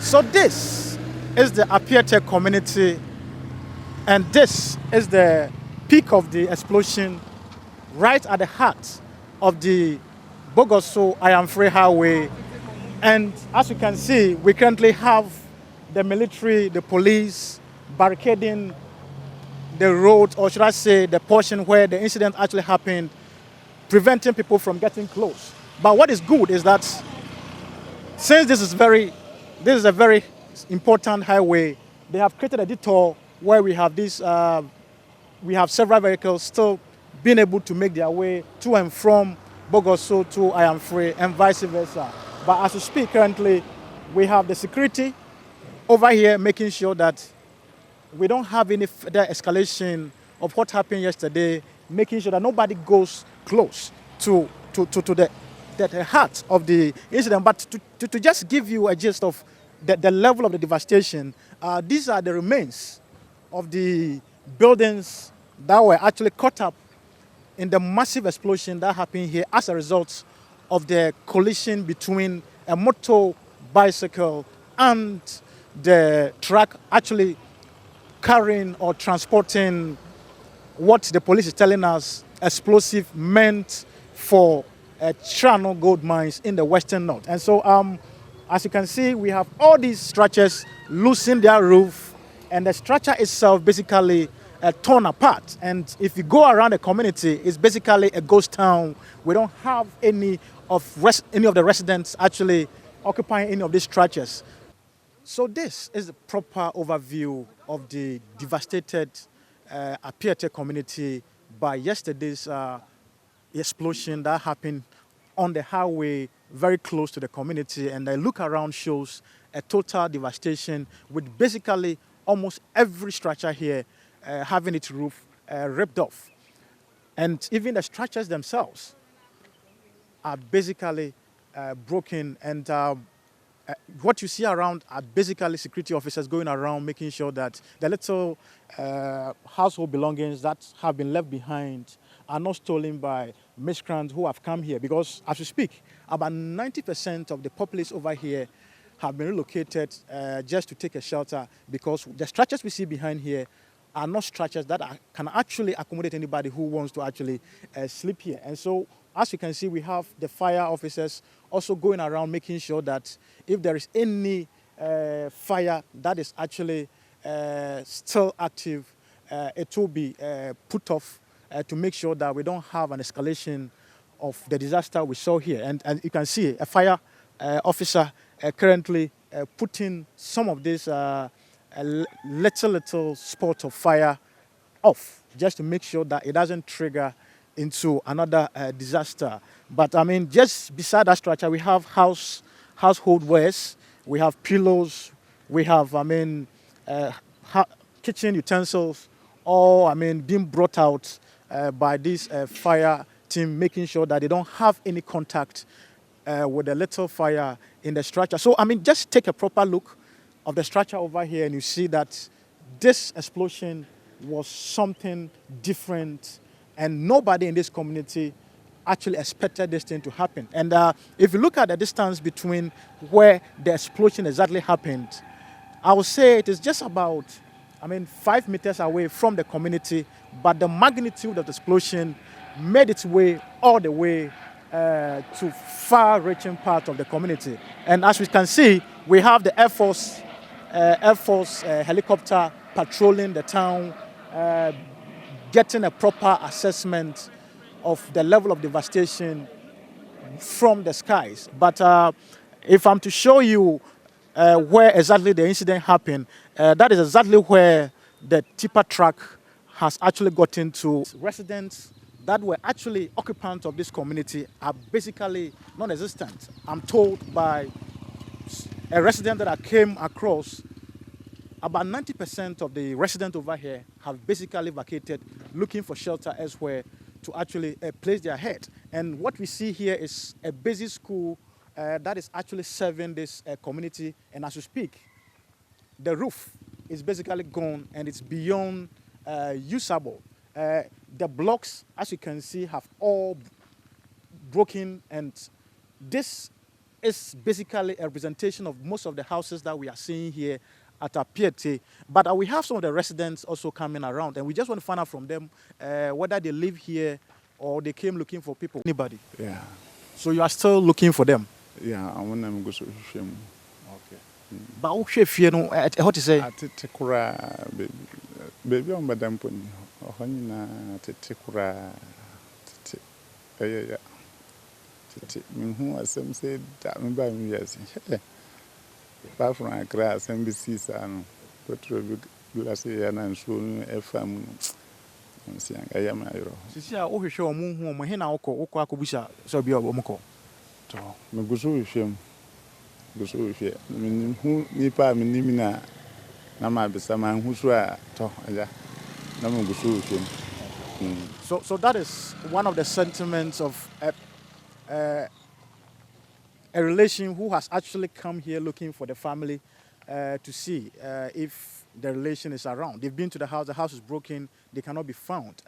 So this is the Appiate community, and this is the peak of the explosion right at the heart of the Bogoso I Am Free Highway. And as you can see, we currently have the military, the police barricading the road, or should I say the portion where the incident actually happened, preventing people from getting close. But what is good is that since this is a very important highway, they have created a detour where we have several vehicles still being able to make their way to and from Bogoso to I Am Free and vice versa. But as we speak currently, we have the security over here making sure that we don't have any further escalation of what happened yesterday, making sure that nobody goes close to the heart of the incident. But to just give you a gist of the level of the devastation, these are the remains of the buildings that were actually caught up in the massive explosion that happened here as a result of the collision between a motor bicycle and the truck actually carrying or transporting what the police is telling us explosive meant for Channel gold mines in the western north. And so as you can see, we have all these structures losing their roof, and the structure itself basically torn apart. And if you go around the community, it's basically a ghost town. We don't have any of the residents actually occupying any of these structures. So this is the proper overview of the devastated Appiate community by yesterday's explosion that happened on the highway very close to the community. And the look around shows a total devastation with basically almost every structure here having its roof ripped off. And even the structures themselves are basically broken, and what you see around are basically security officers going around making sure that the little household belongings that have been left behind are not stolen by miscreants who have come here. Because as we speak, about 90% of the populace over here have been relocated just to take a shelter, because the structures we see behind here are not structures that can actually accommodate anybody who wants to actually sleep here. And so, as you can see, we have the fire officers also going around making sure that if there is any fire that is actually still active, it will be put off to make sure that we don't have an escalation of the disaster we saw here. And you can see a fire officer currently putting some of this little spot of fire off, just to make sure that it doesn't trigger into another disaster. But I mean, just beside that structure, we have household wares, we have pillows, we have kitchen utensils, all being brought out by this fire team, making sure that they don't have any contact with the little fire in the structure. So just take a proper look of the structure over here, and you see that this explosion was something different, and nobody in this community actually expected this thing to happen. And if you look at the distance between where the explosion exactly happened, I would say it is just about 5 meters away from the community, but the magnitude of the explosion made its way all the way to far-reaching part of the community. And as we can see, we have the Air Force helicopter patrolling the town, getting a proper assessment of the level of devastation from the skies. But if I'm to show you where exactly the incident happened, that is exactly where the tipper truck has actually gotten to. Residents that were actually occupants of this community are basically non-existent. I'm told by a resident that I came across, about 90% of the residents over here have basically vacated, looking for shelter elsewhere to actually place their head. And what we see here is a basic school that is actually serving this community. And as we speak, the roof is basically gone and it's beyond usable. The blocks, as you can see, have all broken, and this is basically a representation of most of the houses that we are seeing here at Appiate. But we have some of the residents also coming around, and we just want to find out from them whether they live here or they came looking for people. Anybody? Yeah. So you are still looking for them? Yeah, I want them to go to shame. Okay. But if you know, what to say? Atetekura, baby on Madame Pony, or Honina, Tetekura, yeah. Who has some said that me by me, yes. Apart from a grass, NBC, and Petro Glacier and soon a family. I'm saying, I am a hero. Sisi a wohwehwe omo hu omo he na wokọ akobusha so bia omo kọ to me go so hwehwem go so hwehwe me hu ni pa me nim na ma besa ma hu so a to ya na me go so hwehwem. So that is one of the sentiments of a relation who has actually come here looking for the family to see if the relation is around. They've been to the house is broken, they cannot be found.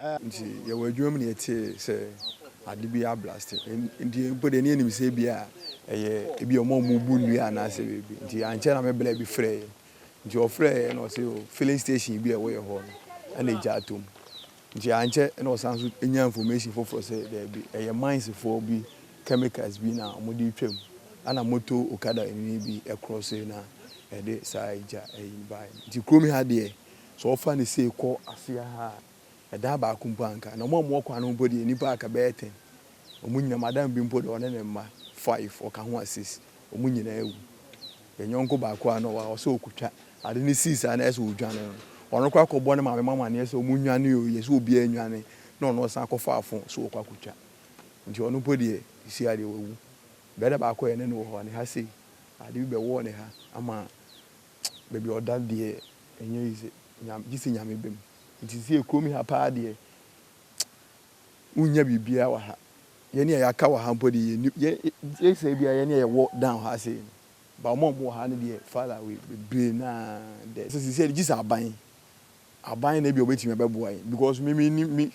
You were Germany, say, I did be a blast. And you put any enemy say, be a more moon, and I say, the Anchana may be free. Your friend and also filling station be away home and a jatum. The Anche and all sounds any information for say there be a mines for be chemicals be now, Modi trim, and a moto Okada and maybe across now. Ede saija by the chrome had there so often say call Asia a daba kumpanka no more kwa nobody any back a betting omunya madam bimpo de one ma 5 or kan 6 omunya na ewu enyonko ba kwa no wa so okutwa ade ni 6 and eso odwane ono kwa kobọ ne mama ne eso omunya ne o yeso obi anwane no no san kofa afon so okwa kutwa nti ono podi isi ade wewu beda ba kwa ene no ho ne ha sei ade be wo ne ha ama baby or that day enye ise gisi nyame bem nti sie komi ha pa de unya bibia wa ha ye ne ya ka wa ha mpodi ye say bia ye ne ya walk down ha say ba mo ha ne de father we be na de so sie gisi aban na bi obetimi be boy because me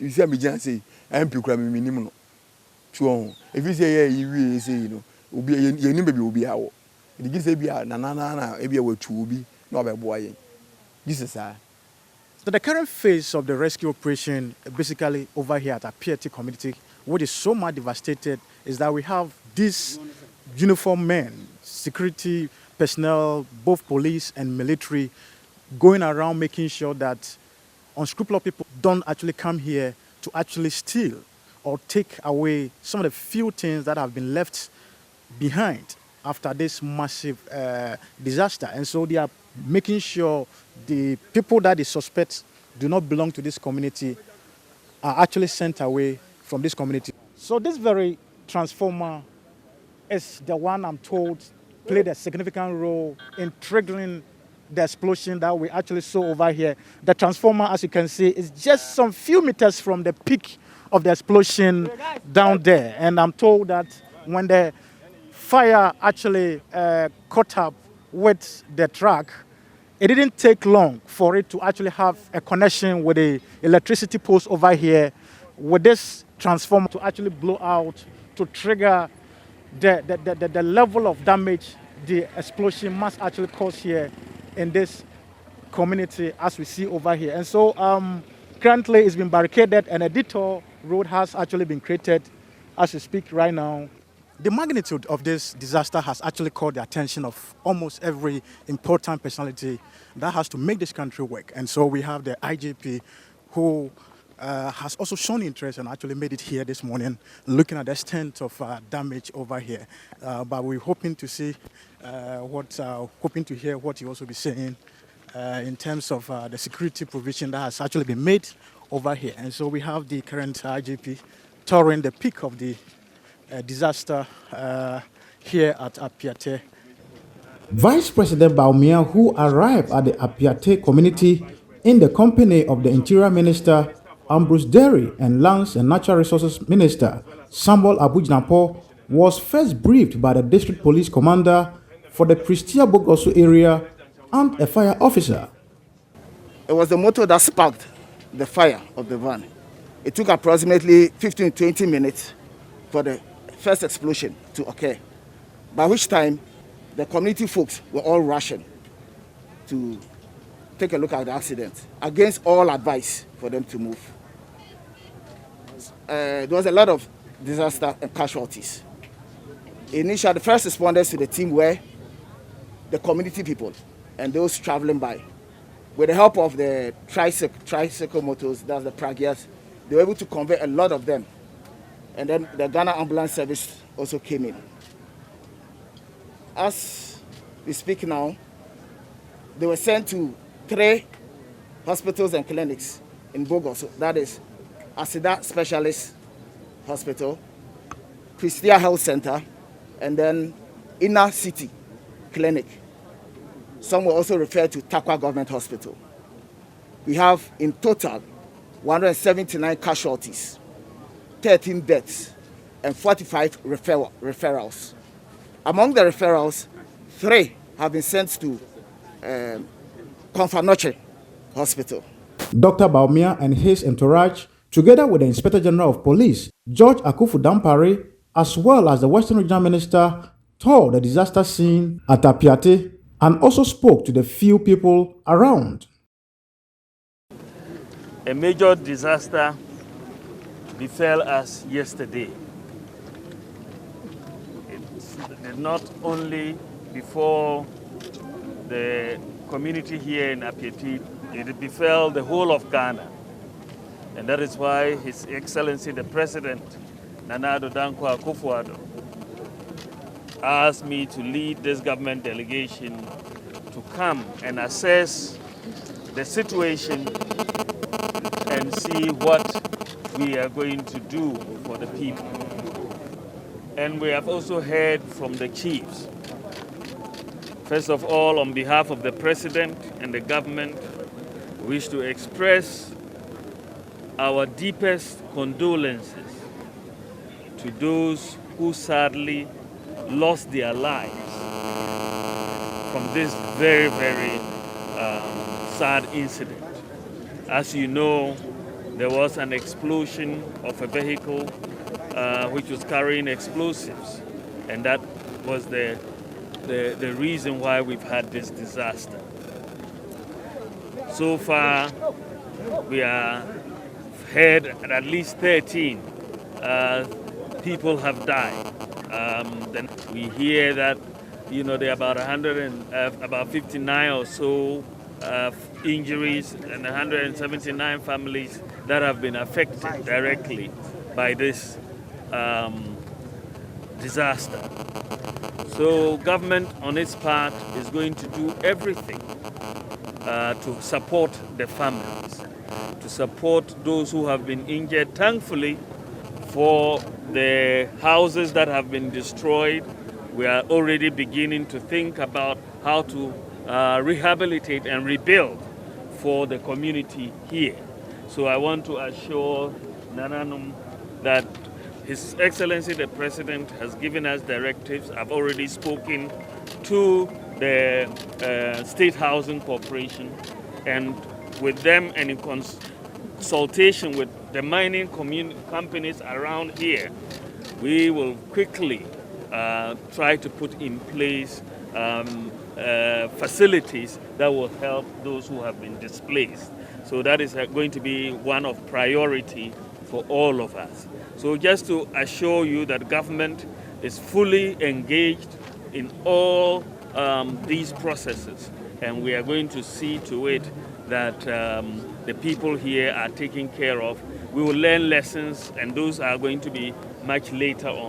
ise me jan say MP kura me nim no tuo if you say ye wi say you know obi ye nim baby obi awo the gisi bia na e bia watu obi no be boy. This is so the current phase of the rescue operation, basically over here at Appiate community, what is so much devastated is that we have these uniformed men, security personnel, both police and military, going around making sure that unscrupulous people don't actually come here to actually steal or take away some of the few things that have been left behind after this massive disaster. And so they are making sure the people that they suspect do not belong to this community are actually sent away from this community. So this very transformer is the one I'm told played a significant role in triggering the explosion that we actually saw over here. The transformer, as you can see, is just some few meters from the peak of the explosion down there. And I'm told that when the fire actually caught up with the truck, it didn't take long for it to actually have a connection with the electricity post over here with this transformer to actually blow out to trigger the level of damage the explosion must actually cause here in this community as we see over here. And so currently it's been barricaded and a detour road has actually been created as we speak right now. The magnitude of this disaster has actually caught the attention of almost every important personality that has to make this country work. And so we have the IGP who has also shown interest and actually made it here this morning, looking at the extent of damage over here. But we're hoping to see hoping to hear what you also be saying in terms of the security provision that has actually been made over here. And so we have the current IGP touring the peak of the disaster here at Appiate. Vice President Baumia, who arrived at the Appiate community in the company of the Interior Minister Ambrose Derry and Lands and Natural Resources Minister Samuel Abujnapo, was first briefed by the District Police Commander for the Christia Bogoso area and a fire officer. It was the motor that sparked the fire of the van. It took approximately 15-20 minutes for the first explosion to occur. by which time the community folks were all rushing to take a look at the accident against all advice for them to move. There was a lot of disaster and casualties. Initially, the first responders to the team were the community people and those traveling by. With the help of the tricycle motors, that's the pragyas, they were able to convey a lot of them. And then the Ghana Ambulance Service also came in. As we speak now, they were sent to 3 hospitals and clinics in Bogos. That is Asida Specialist Hospital, Christia Health Center, and then Inner City Clinic. Some were also referred to Takwa Government Hospital. We have in total 179 casualties, 13 deaths, and 45 referrals. Among the referrals, 3 have been sent to Konfanoche Hospital. Dr. Baumia and his entourage, together with the Inspector General of Police, George Akufu Dampare, as well as the Western Regional Minister, toured the disaster scene at Appiate and also spoke to the few people around. A major disaster befell us yesterday. It did not only befall the community here in Appiate, it befell the whole of Ghana. And that is why His Excellency the President, Nana Addo Dankwa Akufo-Addo, asked me to lead this government delegation to come and assess the situation and see what we are going to do for the people. And we have also heard from the chiefs. First of all, on behalf of the President and the government, we wish to express our deepest condolences to those who sadly lost their lives from this very, very sad incident. As you know, there was an explosion of a vehicle which was carrying explosives, and that was the reason why we've had this disaster. So far, we have heard at least 13 people have died. Then we hear that there are about 59 or so injuries and 179 families that have been affected directly by this disaster. So government on its part is going to do everything to support the families, to support those who have been injured. Thankfully, for the houses that have been destroyed, we are already beginning to think about how to rehabilitate and rebuild for the community here. So I want to assure Nananum that His Excellency the President has given us directives. I've already spoken to the State Housing Corporation, and with them and in consultation with the mining companies around here, we will quickly try to put in place facilities that will help those who have been displaced. So that is going to be one of priority for all of us. So just to assure you that government is fully engaged in all these processes, and we are going to see to it that the people here are taken care of. We will learn lessons, and those are going to be much later on.